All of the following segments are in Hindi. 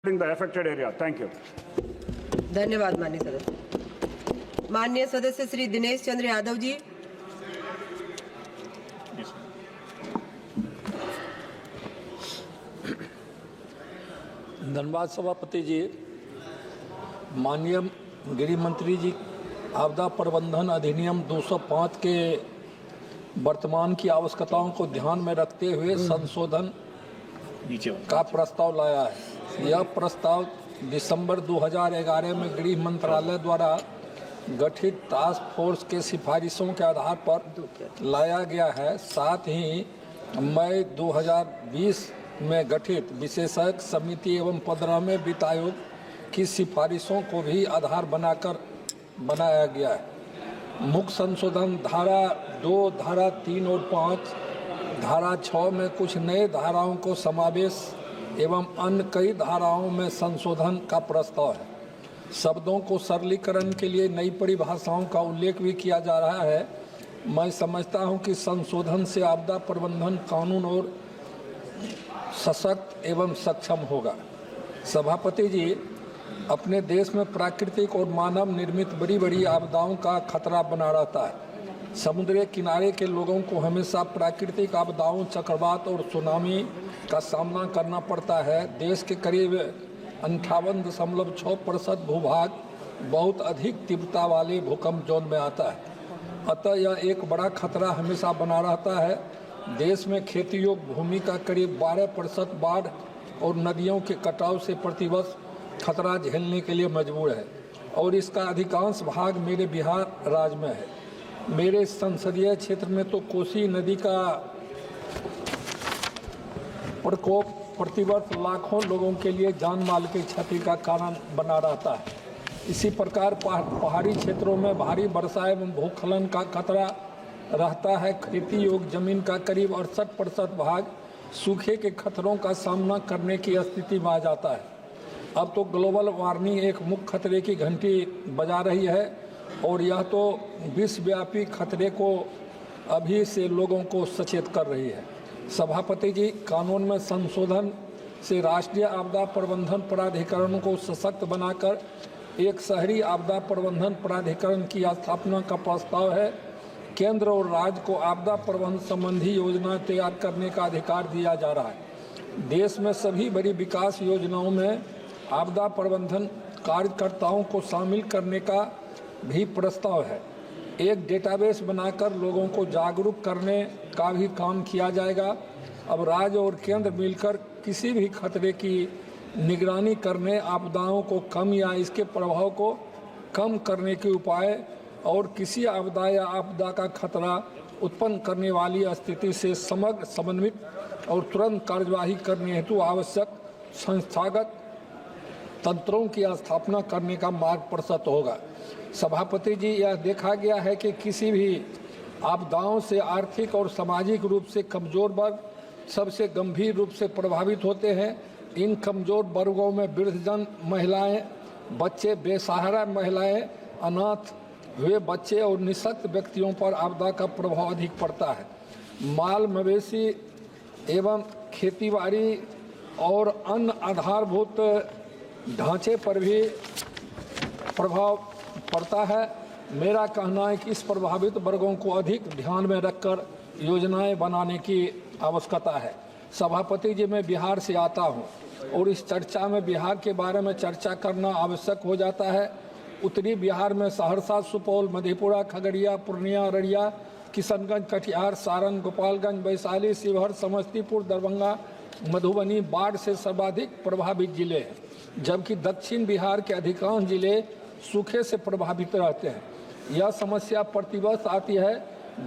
in the affected area. Thank you. धन्यवाद माननीय सदस्य। माननीय सदस्य श्री दिनेश चंद्र यादव जी। धन्यवाद सभापति जी। माननीय गृह मंत्री जी, आपदा प्रबंधन अधिनियम 205 के वर्तमान की आवश्यकताओं को ध्यान में रखते हुए संशोधन का प्रस्ताव लाया है। यह प्रस्ताव दिसंबर 2011 में गृह मंत्रालय द्वारा गठित टास्क फोर्स के सिफारिशों के आधार पर लाया गया है। साथ ही मई 2020 में गठित विशेषज्ञ समिति एवं 15वें वित्त आयोग की सिफारिशों को भी आधार बनाकर बनाया गया है। मुख्य संशोधन धारा 2, धारा 3 और 5, धारा 6 में कुछ नए धाराओं को समावेश एवं अन्य कई धाराओं में संशोधन का प्रस्ताव है। शब्दों को सरलीकरण के लिए नई परिभाषाओं का उल्लेख भी किया जा रहा है। मैं समझता हूं कि संशोधन से आपदा प्रबंधन कानून और सशक्त एवं सक्षम होगा। सभापति जी, अपने देश में प्राकृतिक और मानव निर्मित बड़ी बड़ी आपदाओं का खतरा बना रहता है। समुद्री किनारे के लोगों को हमेशा प्राकृतिक आपदाओं, चक्रवात और सुनामी का सामना करना पड़ता है। देश के करीब 58.6% भूभाग बहुत अधिक तीव्रता वाले भूकंप जोन में आता है। अतः यह एक बड़ा खतरा हमेशा बना रहता है। देश में खेती योग्य भूमि का करीब 12% बाढ़ और नदियों के कटाव से प्रतिवर्ष खतरा झेलने के लिए मजबूर है और इसका अधिकांश भाग मेरे बिहार राज्य में है। मेरे संसदीय क्षेत्र में तो कोसी नदी का प्रकोप प्रतिवर्ष लाखों लोगों के लिए जान माल की क्षति का कारण बना रहता है। इसी प्रकार पहाड़ी क्षेत्रों में भारी वर्षा एवं भूस्खलन का खतरा रहता है। खेती योग्य जमीन का करीब 68% भाग सूखे के खतरों का सामना करने की स्थिति में आ जाता है। अब तो ग्लोबल वार्मिंग एक मुख्य खतरे की घंटी बजा रही है और यह तो विश्वव्यापी खतरे को अभी से लोगों को सचेत कर रही है। सभापति जी, कानून में संशोधन से राष्ट्रीय आपदा प्रबंधन प्राधिकरण को सशक्त बनाकर एक शहरी आपदा प्रबंधन प्राधिकरण की स्थापना का प्रस्ताव है। केंद्र और राज्य को आपदा प्रबंधन संबंधी योजना तैयार करने का अधिकार दिया जा रहा है। देश में सभी बड़ी विकास योजनाओं में आपदा प्रबंधन कार्यकर्ताओं को शामिल करने का भी प्रस्ताव है। एक डेटाबेस बनाकर लोगों को जागरूक करने का भी काम किया जाएगा। अब राज्य और केंद्र मिलकर किसी भी खतरे की निगरानी करने, आपदाओं को कम या इसके प्रभाव को कम करने के उपाय और किसी आपदा या आपदा का खतरा उत्पन्न करने वाली स्थिति से समग्र, समन्वित और तुरंत कार्यवाही करने हेतु आवश्यक संस्थागत तंत्रों की स्थापना करने का मार्ग प्रशस्त होगा। सभापति जी, यह देखा गया है कि किसी भी आपदाओं से आर्थिक और सामाजिक रूप से कमजोर वर्ग सबसे गंभीर रूप से प्रभावित होते हैं। इन कमजोर वर्गों में वृद्धजन, महिलाएं, बच्चे, बेसहारा महिलाएं, अनाथ हुए बच्चे और निःशक्त व्यक्तियों पर आपदा का प्रभाव अधिक पड़ता है। माल मवेशी एवं खेतीबाड़ी और अन्य आधारभूत ढांचे पर भी प्रभाव पड़ता है। मेरा कहना है कि इस प्रभावित वर्गों को अधिक ध्यान में रखकर योजनाएं बनाने की आवश्यकता है। सभापति जी, मैं बिहार से आता हूं और इस चर्चा में बिहार के बारे में चर्चा करना आवश्यक हो जाता है। उत्तरी बिहार में सहरसा, सुपौल, मधेपुरा, खगड़िया, पूर्णिया, अररिया, किशनगंज, कटिहार, सारण, गोपालगंज, वैशाली, शिवहर, समस्तीपुर, दरभंगा, मधुबनी बाढ़ से सर्वाधिक प्रभावित जिले हैं, जबकि दक्षिण बिहार के अधिकांश जिले सूखे से प्रभावित रहते हैं। यह समस्या प्रतिवर्ष आती है।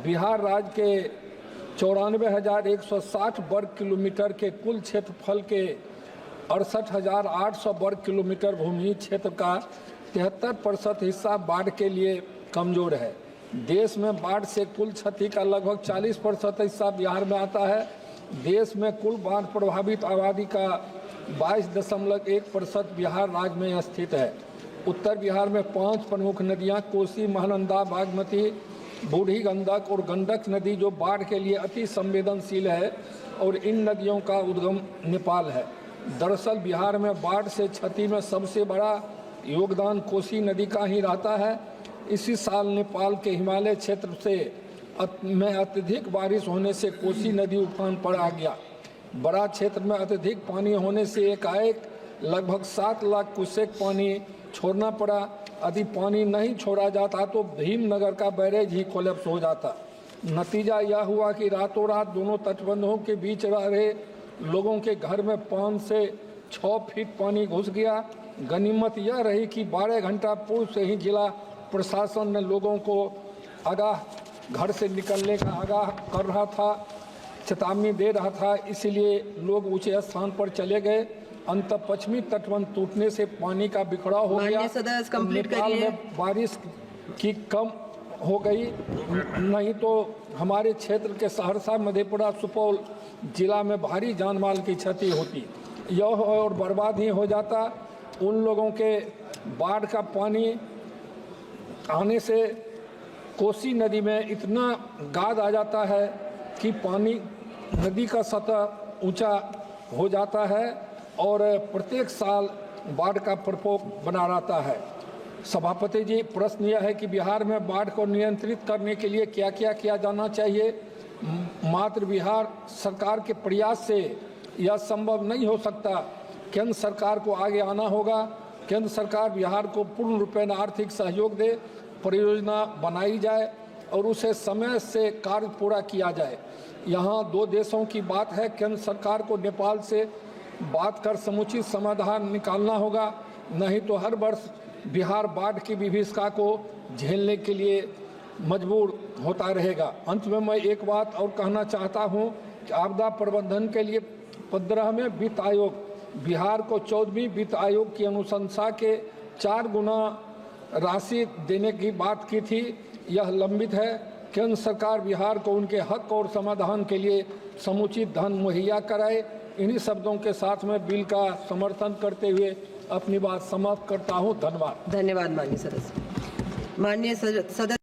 बिहार राज्य के 94,160 वर्ग किलोमीटर के कुल क्षेत्रफल के 68,800 वर्ग किलोमीटर भूमि क्षेत्र का 73% हिस्सा बाढ़ के लिए कमजोर है। देश में बाढ़ से कुल क्षति का लगभग 40% हिस्सा बिहार में आता है। देश में कुल बाढ़ प्रभावित आबादी का 22.1% बिहार राज्य में स्थित है। उत्तर बिहार में 5 प्रमुख नदियां कोसी, महानंदा, बागमती, बूढ़ी गंडक और गंडक नदी जो बाढ़ के लिए अति संवेदनशील है और इन नदियों का उद्गम नेपाल है। दरअसल बिहार में बाढ़ से क्षति में सबसे बड़ा योगदान कोसी नदी का ही रहता है। इसी साल नेपाल के हिमालय क्षेत्र से में अत्यधिक बारिश होने से कोसी नदी उफान पर आ गया। बड़ा क्षेत्र में अत्यधिक पानी होने से एकाएक लगभग 7 लाख क्यूसेक पानी छोड़ना पड़ा। यदि पानी नहीं छोड़ा जाता तो भीमनगर का बैरेज ही कोलैप्स हो जाता। नतीजा यह हुआ कि रातों रात दोनों तटबंधों के बीच रह रहे लोगों के घर में 5 से 6 फीट पानी घुस गया। गनीमत यह रही कि 12 घंटा पूर्व से ही जिला प्रशासन ने लोगों को घर से निकलने का आगाह कर रहा था, चेतावनी दे रहा था, इसलिए लोग ऊंचे स्थान पर चले गए। अंत पश्चिमी तटबंध टूटने से पानी का बिखराव हो गया। सदस्य कंप्लीट नेपाल करिए। में बारिश की कम हो गई, नहीं तो हमारे क्षेत्र के सहरसा, मधेपुरा, सुपौल जिला में भारी जान माल की क्षति होती। यह और बर्बाद ही हो जाता। उन लोगों के बाढ़ का पानी आने से कोसी नदी में इतना गाद आ जाता है कि पानी नदी का सतह ऊंचा हो जाता है और प्रत्येक साल बाढ़ का प्रकोप बना रहता है। सभापति जी, प्रश्न यह है कि बिहार में बाढ़ को नियंत्रित करने के लिए क्या क्या किया जाना चाहिए? मात्र बिहार सरकार के प्रयास से यह संभव नहीं हो सकता। केंद्र सरकार को आगे आना होगा। केंद्र सरकार बिहार को पूर्ण रूपेण आर्थिक सहयोग दे, परियोजना बनाई जाए और उसे समय से कार्य पूरा किया जाए। यहाँ 2 देशों की बात है। केंद्र सरकार को नेपाल से बात कर समुचित समाधान निकालना होगा, नहीं तो हर वर्ष बिहार बाढ़ की विभीषिका को झेलने के लिए मजबूर होता रहेगा। अंत में मैं एक बात और कहना चाहता हूँ कि आपदा प्रबंधन के लिए 15वें वित्त आयोग बिहार को 14वीं वित्त आयोग की अनुशंसा के 4 गुना राशि देने की बात की थी। यह लंबित है। केंद्र सरकार बिहार को उनके हक और समाधान के लिए समुचित धन मुहैया कराए। इन्हीं शब्दों के साथ में बिल का समर्थन करते हुए अपनी बात समाप्त करता हूं। धन्यवाद। धन्यवाद माननीय सदस्य। माननीय सदस्य